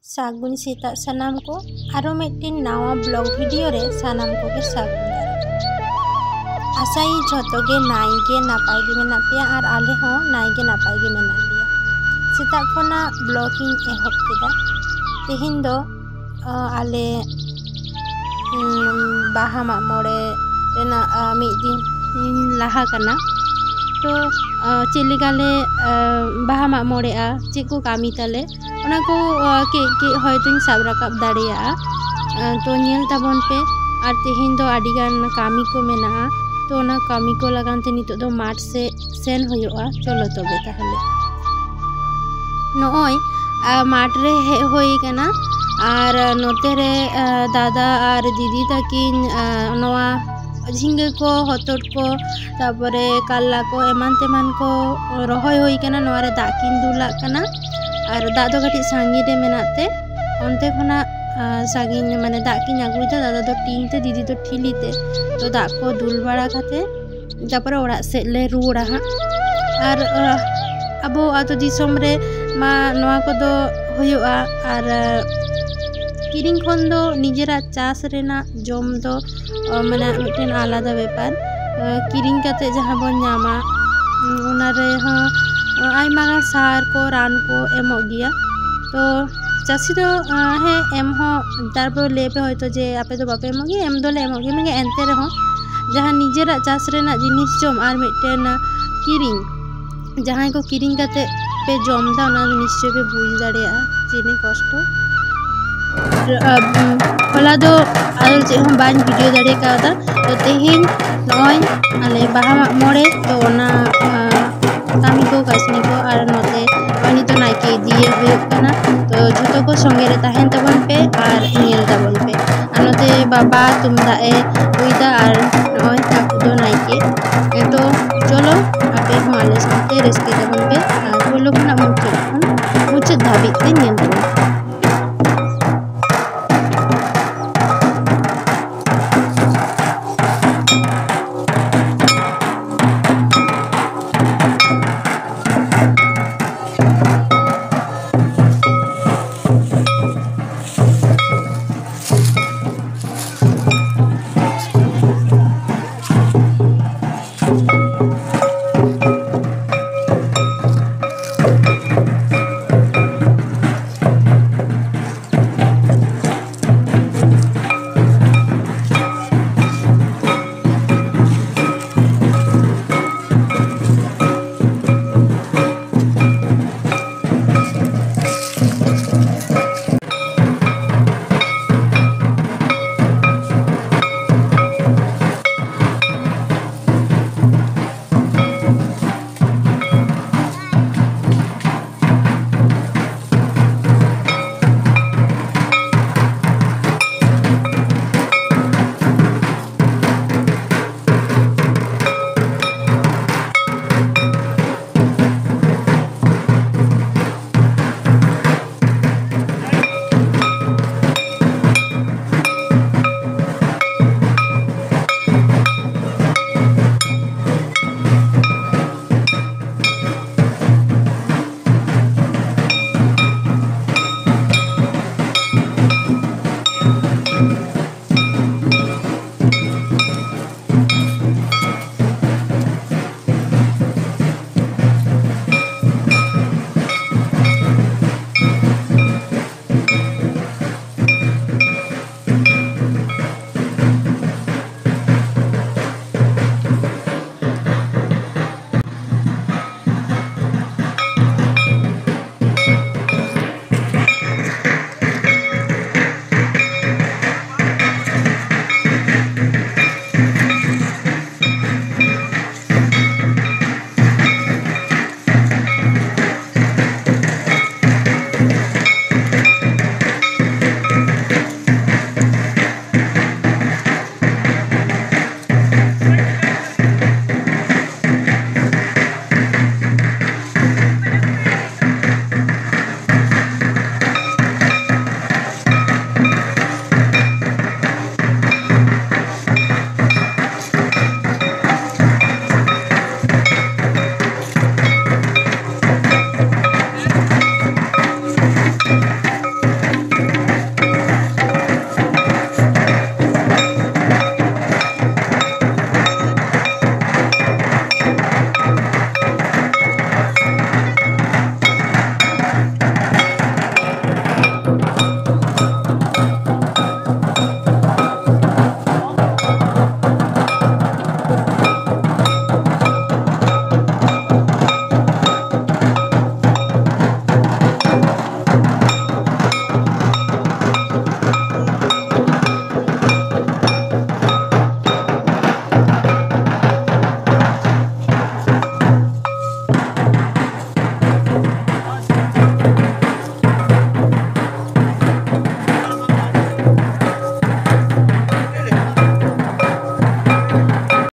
सागुन सेता सानाम को आरो मिट्टिन नावा ब्लॉग वीडियो रे सानाम को के सागुन आसाई झतो गे नाई गे नापाय गे मेना पेया आर आले हो नाई गे नापाय गे मेना लिया सेता खोना ब्लॉगिंग एहब केदा तेहिन दो आले बाहा मा मोड़े रेना मिद दिन लाहा कना तो चेलिकाले बाहा मा मोड़ेआ चे को कामी ताले ओना को के होयतो साब राकाब दाड़ेया तो नेल ताबन पे आर तेहिन दो आडिगान कामी को मेना तो ओना कामी को लगान ते नितो दो माठ से सेन होयोआ चलो तबे ताहले नोय माठ रे हे होई कना आर नोते रे दादा आर दीदी तकिन नोआ झिंगे को हतोट को तापरे काल्ला को एमान तेमान को रहोय होई कना नोआ रे दाकिन दुला कना और दाग दो कटी सांगी रे मेनाते ओनते खना सागिन माने दाग की आगुइदा दादा दो टीन ते दीदी दो ठिली ते तो दाग को दुल बाड़ा खाते तापर ओड़ा से ले रुड़ा हा और अबो आतो दिसोम रे मा नोआ को दो होयोआ और किरिंग खन दो निजेरा चास रेना जम दो माने मिटेन आलादा बेपार किरिंग काते जहां बन नामा ओना रे हो आयमा सार को रान को एमो गिया तो चासी दो हे एम हो तारपर लेपे होयतो जे आपे दो बापे एमो गे एम दोले एमो गे मेगे एनते रे हो जहां निजेरा चास रेना जिनिस जम आर मिटेन किरिंग जहां को किरिंग काते पे जम दा ओना निश्चय पे बुझ दाड़ेया जेने कष्ट होला दो आलो जे हम बान वीडियो दाड़े कादा तो तेहिन नय आले बाहा मोड़े तो ओना कामी को कासनी को और नोते अनि तो नाइके दिए हुए कना तो झुतो को संगे रे ताहेन तबन पे और नेल तबन पे और नोते बाबा तुमदा ए उइदा और